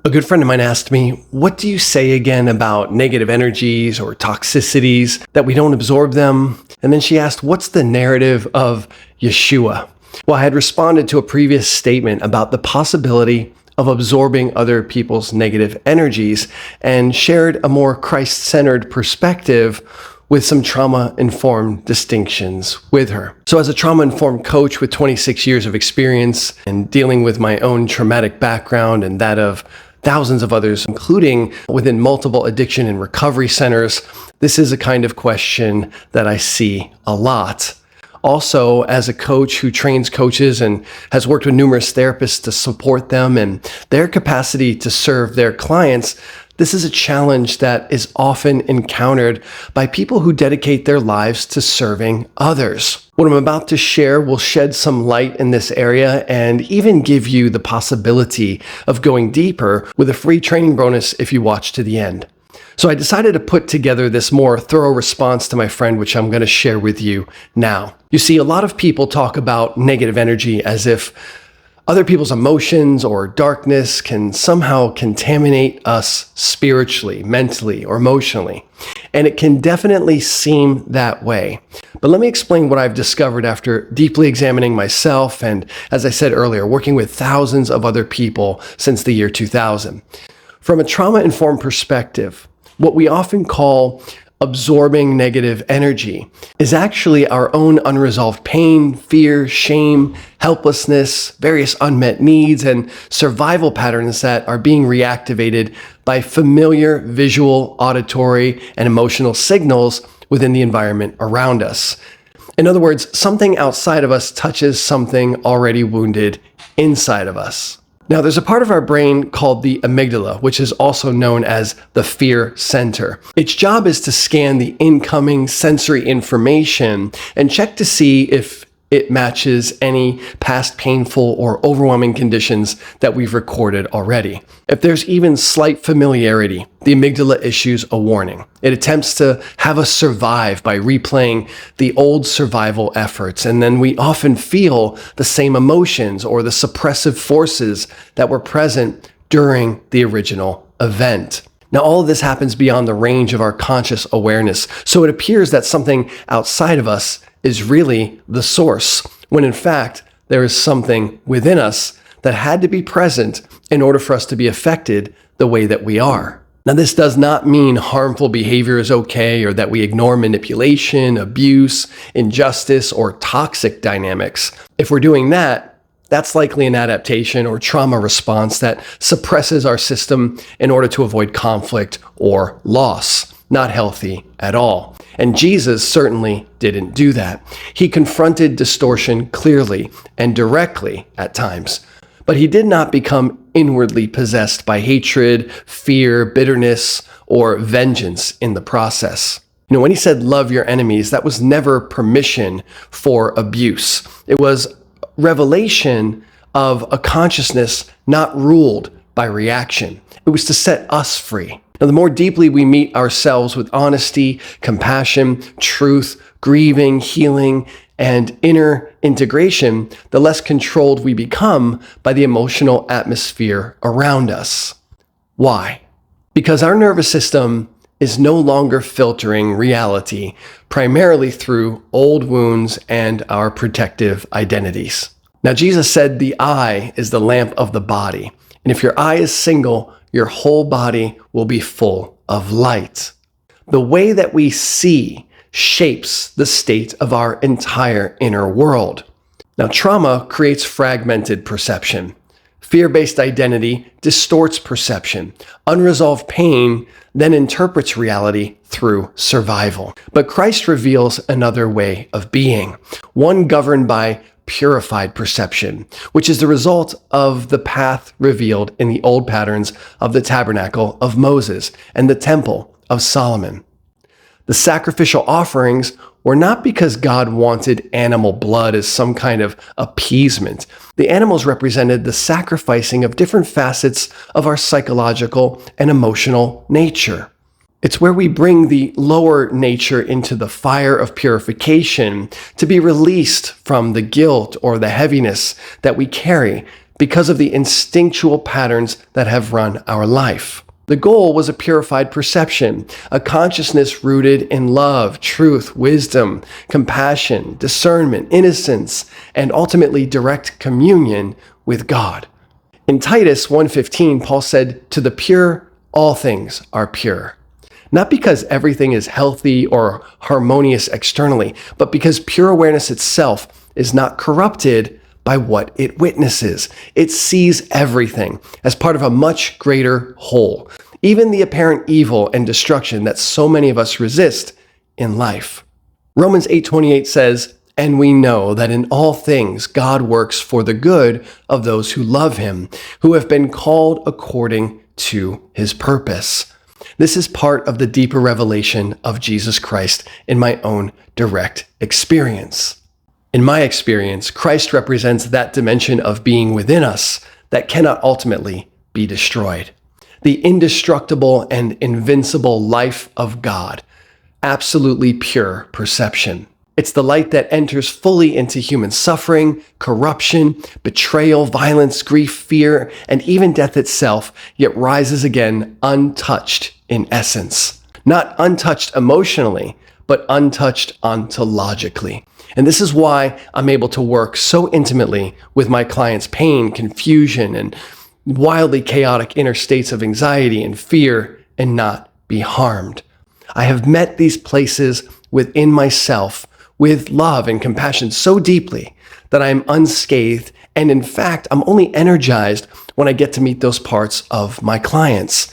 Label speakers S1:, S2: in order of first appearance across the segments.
S1: A good friend of mine asked me, what do you say again about negative energies or toxicities, that we don't absorb them? And then she asked, what's the narrative of Yeshua? Well, I had responded to a previous statement about the possibility of absorbing other people's negative energies and shared a more Christ-centered perspective with some trauma-informed distinctions with her. So as a trauma-informed coach with 26 years of experience and dealing with my own traumatic background and that of thousands of others, including within multiple addiction and recovery centers, this is a kind of question that I see a lot. Also, as a coach who trains coaches and has worked with numerous therapists to support them and their capacity to serve their clients, this is a challenge that is often encountered by people who dedicate their lives to serving others. What I'm about to share will shed some light in this area and even give you the possibility of going deeper with a free training bonus if you watch to the end. So I decided to put together this more thorough response to my friend, which I'm going to share with you now. You see, a lot of people talk about negative energy as if other people's emotions or darkness can somehow contaminate us spiritually, mentally, or emotionally. And it can definitely seem that way. But let me explain what I've discovered after deeply examining myself and, as I said earlier, working with thousands of other people since the year 2000. From a trauma-informed perspective, what we often call absorbing negative energy is actually our own unresolved pain, fear, shame, helplessness, various unmet needs, and survival patterns that are being reactivated by familiar visual, auditory, and emotional signals within the environment around us. In other words, something outside of us touches something already wounded inside of us. Now, there's a part of our brain called the amygdala, which is also known as the fear center. Its job is to scan the incoming sensory information and check to see if it matches any past painful or overwhelming conditions that we've recorded already. If there's even slight familiarity, the amygdala issues a warning. It attempts to have us survive by replaying the old survival efforts, and then we often feel the same emotions or the suppressive forces that were present during the original event. Now, all of this happens beyond the range of our conscious awareness, so it appears that something outside of us is really the source, when in fact, there is something within us that had to be present in order for us to be affected the way that we are. Now, this does not mean harmful behavior is okay or that we ignore manipulation, abuse, injustice, or toxic dynamics. If we're doing that, that's likely an adaptation or trauma response that suppresses our system in order to avoid conflict or loss. Not healthy at all. And Jesus certainly didn't do that. He confronted distortion clearly and directly at times, but he did not become inwardly possessed by hatred, fear, bitterness, or vengeance in the process. When he said love your enemies, that was never permission for abuse. It was revelation of a consciousness not ruled by reaction. It was to set us free. Now, the more deeply we meet ourselves with honesty, compassion, truth, grieving, healing, and inner integration, the less controlled we become by the emotional atmosphere around us. Why? Because our nervous system is no longer filtering reality primarily through old wounds and our protective identities. Now, Jesus said the eye is the lamp of the body, and if your eye is single, your whole body will be full of light. The way that we see shapes the state of our entire inner world. Now, trauma creates fragmented perception. Fear-based identity distorts perception. Unresolved pain then interprets reality through survival. But Christ reveals another way of being, one governed by purified perception, which is the result of the path revealed in the old patterns of the tabernacle of Moses and the temple of Solomon. The sacrificial offerings were not because God wanted animal blood as some kind of appeasement. The animals represented the sacrificing of different facets of our psychological and emotional nature. It's where we bring the lower nature into the fire of purification to be released from the guilt or the heaviness that we carry because of the instinctual patterns that have run our life. The goal was a purified perception, a consciousness rooted in love, truth, wisdom, compassion, discernment, innocence, and ultimately direct communion with God. In Titus 1:15, Paul said, "To the pure, all things are pure." Not because everything is healthy or harmonious externally, but because pure awareness itself is not corrupted by what it witnesses. It sees everything as part of a much greater whole, even the apparent evil and destruction that so many of us resist in life. Romans 8:28 says, "And we know that in all things God works for the good of those who love him, who have been called according to his purpose." This is part of the deeper revelation of Jesus Christ in my own direct experience. In my experience, Christ represents that dimension of being within us that cannot ultimately be destroyed. The indestructible and invincible life of God, absolutely pure perception. It's the light that enters fully into human suffering, corruption, betrayal, violence, grief, fear, and even death itself, yet rises again untouched in essence. Not untouched emotionally, but untouched ontologically. And this is why I'm able to work so intimately with my clients' pain, confusion, and wildly chaotic inner states of anxiety and fear and not be harmed. I have met these places within myself with love and compassion so deeply that I am unscathed, and in fact, I'm only energized when I get to meet those parts of my clients.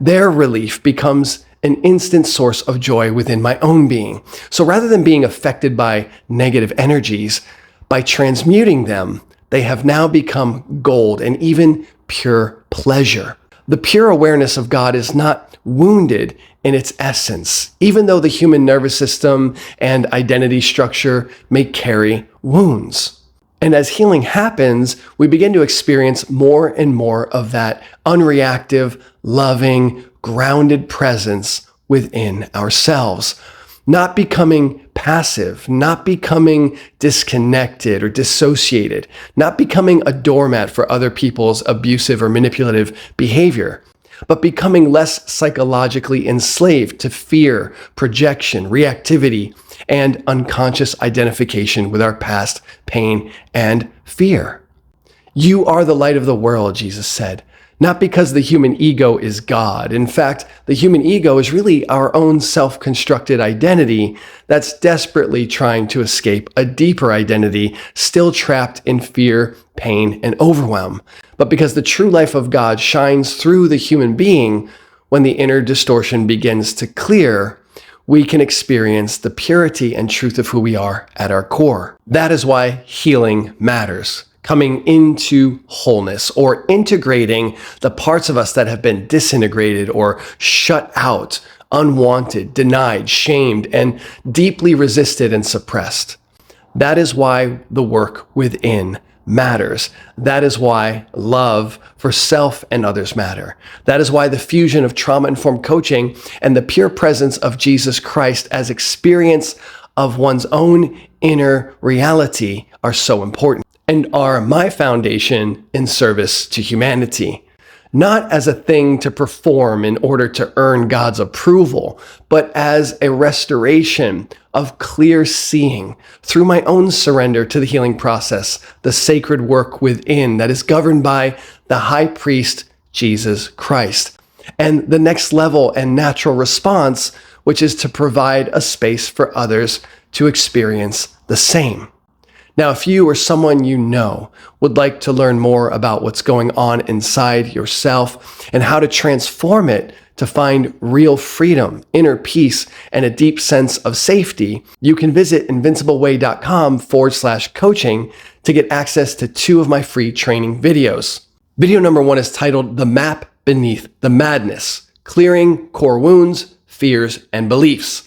S1: Their relief becomes an instant source of joy within my own being. So rather than being affected by negative energies, by transmuting them, they have now become gold and even pure pleasure. The pure awareness of God is not wounded in its essence, even though the human nervous system and identity structure may carry wounds. And as healing happens, we begin to experience more and more of that unreactive, loving, grounded presence within ourselves. Not becoming passive, not becoming disconnected or dissociated, not becoming a doormat for other people's abusive or manipulative behavior, but becoming less psychologically enslaved to fear, projection, reactivity, and unconscious identification with our past pain and fear. You are the light of the world, Jesus said, not because the human ego is God. In fact, the human ego is really our own self-constructed identity that's desperately trying to escape a deeper identity, still trapped in fear, pain, and overwhelm. But because the true life of God shines through the human being, when the inner distortion begins to clear, we can experience the purity and truth of who we are at our core. That is why healing matters. Coming into wholeness, or integrating the parts of us that have been disintegrated or shut out, unwanted, denied, shamed, and deeply resisted and suppressed. That is why the work within matters. That is why love for self and others matter. That is why the fusion of trauma-informed coaching and the pure presence of Jesus Christ as experience of one's own inner reality are so important, and are my foundation in service to humanity. Not as a thing to perform in order to earn God's approval, but as a restoration of clear seeing through my own surrender to the healing process, the sacred work within that is governed by the high priest, Jesus Christ, and the next level and natural response, which is to provide a space for others to experience the same. Now, if you or someone you know would like to learn more about what's going on inside yourself and how to transform it to find real freedom, inner peace, and a deep sense of safety, you can visit invincibleway.com/coaching to get access to 2 of my free training videos. Video number 1 is titled The Map Beneath the Madness: Clearing Core Wounds, Fears, and Beliefs.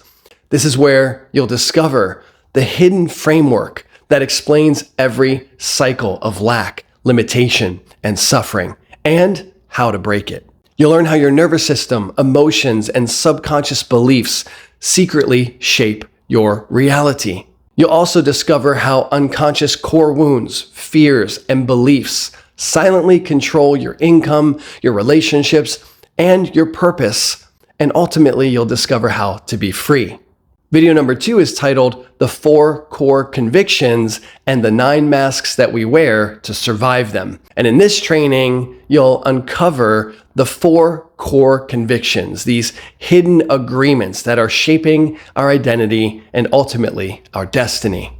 S1: This is where you'll discover the hidden framework that explains every cycle of lack, limitation, and suffering, and how to break it. You'll learn how your nervous system, emotions, and subconscious beliefs secretly shape your reality. You'll also discover how unconscious core wounds, fears, and beliefs silently control your income, your relationships, and your purpose, and ultimately you'll discover how to be free. Video number 2 is titled The 4 Core Convictions and the 9 Masks That We Wear to Survive Them. And in this training, you'll uncover the 4 core convictions, these hidden agreements that are shaping our identity and ultimately our destiny.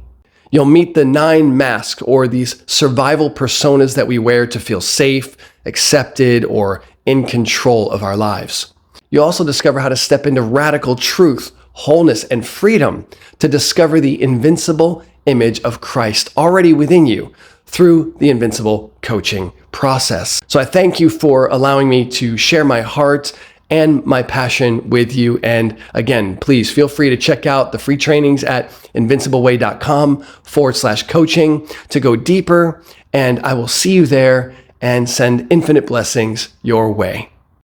S1: You'll meet the 9 masks, or these survival personas that we wear to feel safe, accepted, or in control of our lives. You'll also discover how to step into radical truth, wholeness, and freedom to discover the invincible image of Christ already within you through the Invincible coaching process. So I thank you for allowing me to share my heart and my passion with you. And again, please feel free to check out the free trainings at invincibleway.com/coaching to go deeper. And I will see you there and send infinite blessings your way.